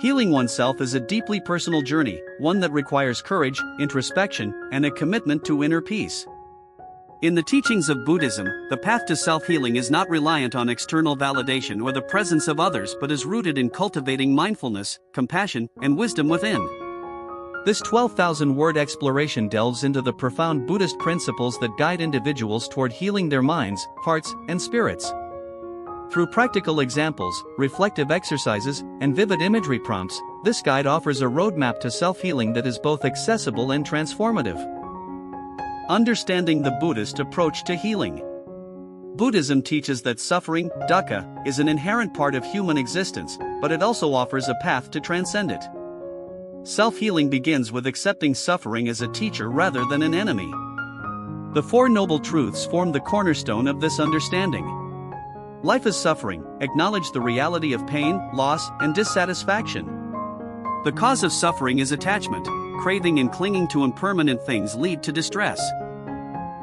Healing oneself is a deeply personal journey, one that requires courage, introspection, and a commitment to inner peace. In the teachings of Buddhism, the path to self-healing is not reliant on external validation or the presence of others but is rooted in cultivating mindfulness, compassion, and wisdom within. This 12,000-word exploration delves into the profound Buddhist principles that guide individuals toward healing their minds, hearts, and spirits. Through practical examples, reflective exercises, and vivid imagery prompts, this guide offers a roadmap to self-healing that is both accessible and transformative. Understanding the Buddhist approach to healing. Buddhism teaches that suffering, dukkha, is an inherent part of human existence, but it also offers a path to transcend it. Self-healing begins with accepting suffering as a teacher rather than an enemy. The Four Noble Truths form the cornerstone of this understanding. Life is suffering. Acknowledge the reality of pain, loss, and dissatisfaction. The cause of suffering is attachment. Craving and clinging to impermanent things lead to distress.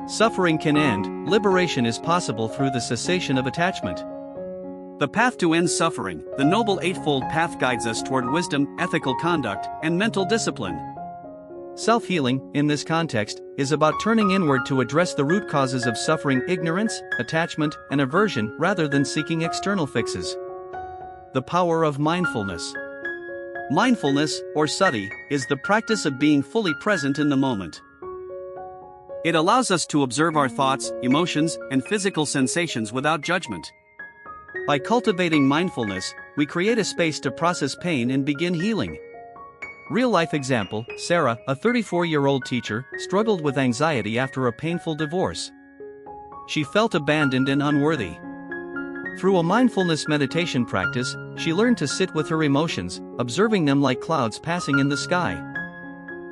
Suffering can end. Liberation is possible through the cessation of attachment. The path to end suffering, the Noble Eightfold Path, guides us toward wisdom, ethical conduct, and mental discipline. Self-healing, in this context, is about turning inward to address the root causes of suffering: ignorance, attachment, and aversion, rather than seeking external fixes. The power of mindfulness. Mindfulness, or sati, is the practice of being fully present in the moment. It allows us to observe our thoughts, emotions, and physical sensations without judgment. By cultivating mindfulness, we create a space to process pain and begin healing. Real-life example: Sarah, a 34-year-old teacher, struggled with anxiety after a painful divorce. She felt abandoned and unworthy. Through a mindfulness meditation practice, she learned to sit with her emotions, observing them like clouds passing in the sky.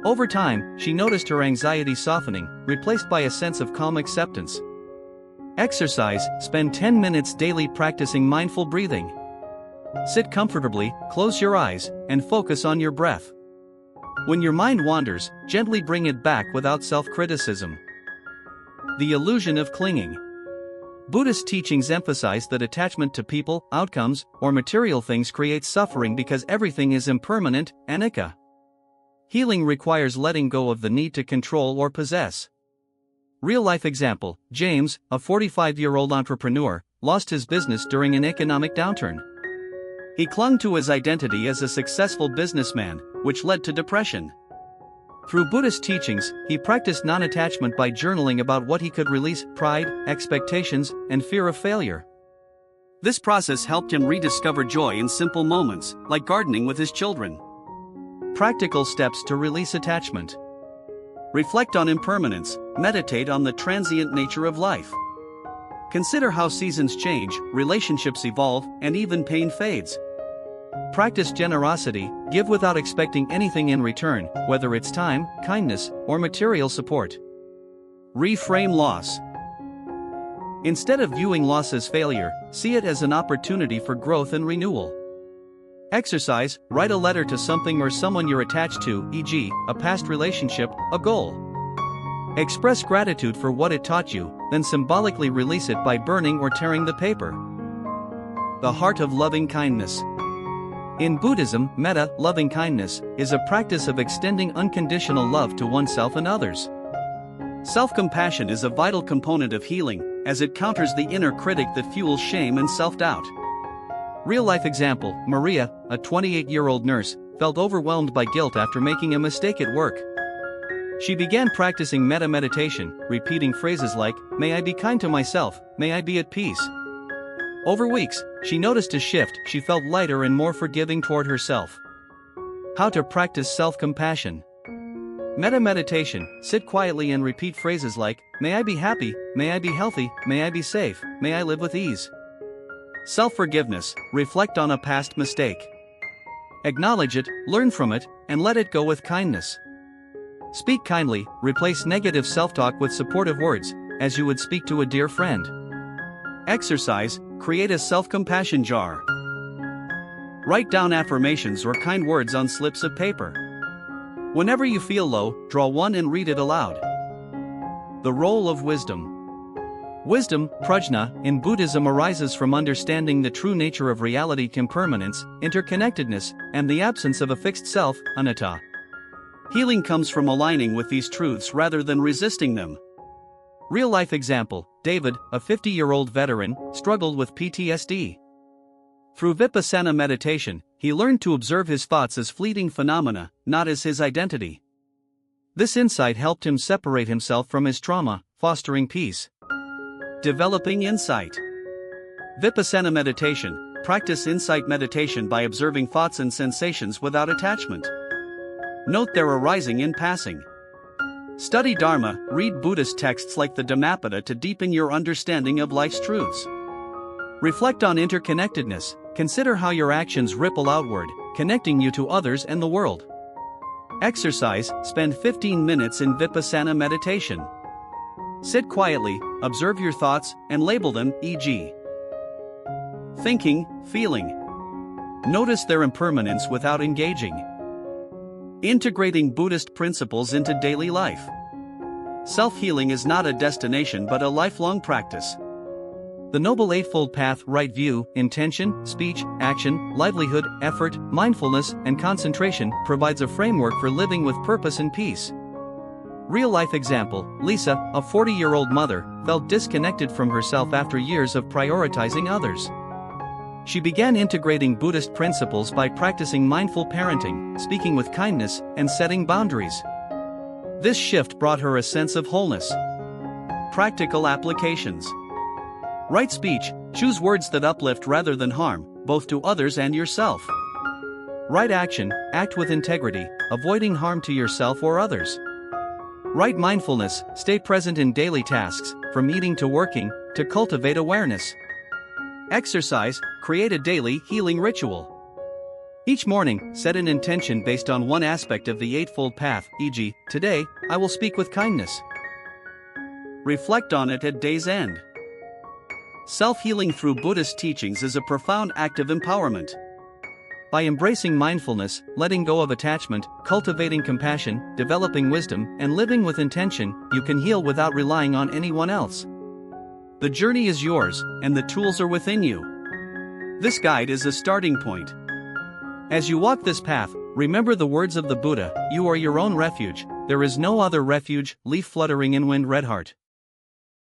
Over time, she noticed her anxiety softening, replaced by a sense of calm acceptance. Exercise: spend 10 minutes daily practicing mindful breathing. Sit comfortably, close your eyes, and focus on your breath. When your mind wanders, gently bring it back without self-criticism. The illusion of clinging. Buddhist teachings emphasize that attachment to people, outcomes, or material things creates suffering because everything is impermanent, anicca. Healing requires letting go of the need to control or possess. Real-life example: James, a 45-year-old entrepreneur, lost his business during an economic downturn. He clung to his identity as a successful businessman, which led to depression. Through Buddhist teachings, he practiced non-attachment by journaling about what he could release: pride, expectations, and fear of failure. This process helped him rediscover joy in simple moments, like gardening with his children. Practical steps to release attachment. Reflect on impermanence, meditate on the transient nature of life. Consider how seasons change, relationships evolve, and even pain fades. Practice generosity: give without expecting anything in return, whether it's time, kindness, or material support. Reframe loss. Instead of viewing loss as failure, see it as an opportunity for growth and renewal. Exercise: write a letter to something or someone you're attached to, e.g., a past relationship, a goal. Express gratitude for what it taught you, then symbolically release it by burning or tearing the paper. The heart of loving kindness. In Buddhism, metta, loving kindness, is a practice of extending unconditional love to oneself and others. Self-compassion is a vital component of healing, as it counters the inner critic that fuels shame and self-doubt. Real-life example: Maria, a 28-year-old nurse, felt overwhelmed by guilt after making a mistake at work. She began practicing metta meditation, repeating phrases like, "May I be kind to myself, may I be at peace." Over weeks, she noticed a shift. She felt lighter and more forgiving toward herself. How to practice self-compassion. Metta meditation: sit quietly and repeat phrases like, "May I be happy, may I be healthy, may I be safe, may I live with ease." Self-forgiveness: reflect on a past mistake. Acknowledge it, learn from it, and let it go with kindness. Speak kindly: replace negative self-talk with supportive words, as you would speak to a dear friend. Exercise: create a self-compassion jar. Write down affirmations or kind words on slips of paper. Whenever you feel low, draw one and read it aloud. The role of wisdom. Wisdom, prajna, in Buddhism arises from understanding the true nature of reality, impermanence, interconnectedness, and the absence of a fixed self, anatta. Healing comes from aligning with these truths rather than resisting them. Real-life example, David, a 50-year-old veteran, struggled with PTSD. Through Vipassana meditation, he learned to observe his thoughts as fleeting phenomena, not as his identity. This insight helped him separate himself from his trauma, fostering peace. Developing insight. Vipassana meditation, practice insight meditation by observing thoughts and sensations without attachment. Note their arising in passing. Study Dharma, read Buddhist texts like the Dhammapada to deepen your understanding of life's truths. Reflect on interconnectedness, consider how your actions ripple outward, connecting you to others and the world. Exercise, spend 15 minutes in Vipassana meditation. Sit quietly, observe your thoughts, and label them, e.g. thinking, feeling. Notice their impermanence without engaging. Integrating Buddhist principles into daily life. Self-healing is not a destination but a lifelong practice. The Noble Eightfold Path: right view, intention, speech, action, livelihood, effort, mindfulness, and concentration provides a framework for living with purpose and peace. Real-life example, Lisa, a 40-year-old mother, felt disconnected from herself after years of prioritizing others. She began integrating Buddhist principles by practicing mindful parenting, speaking with kindness, and setting boundaries. This shift brought her a sense of wholeness. Practical applications. Right speech, choose words that uplift rather than harm, both to others and yourself. Right action, act with integrity, avoiding harm to yourself or others. Right mindfulness, stay present in daily tasks, from eating to working, to cultivate awareness. Exercise, create a daily healing ritual. Each morning, set an intention based on one aspect of the Eightfold Path, e.g., today, I will speak with kindness. Reflect on it at day's end. Self-healing through Buddhist teachings is a profound act of empowerment. By embracing mindfulness, letting go of attachment, cultivating compassion, developing wisdom, and living with intention, you can heal without relying on anyone else. The journey is yours, and the tools are within you. This guide is a starting point. As you walk this path, remember the words of the Buddha, "You are your own refuge, there is no other refuge." Leaf fluttering in wind, Red Heart.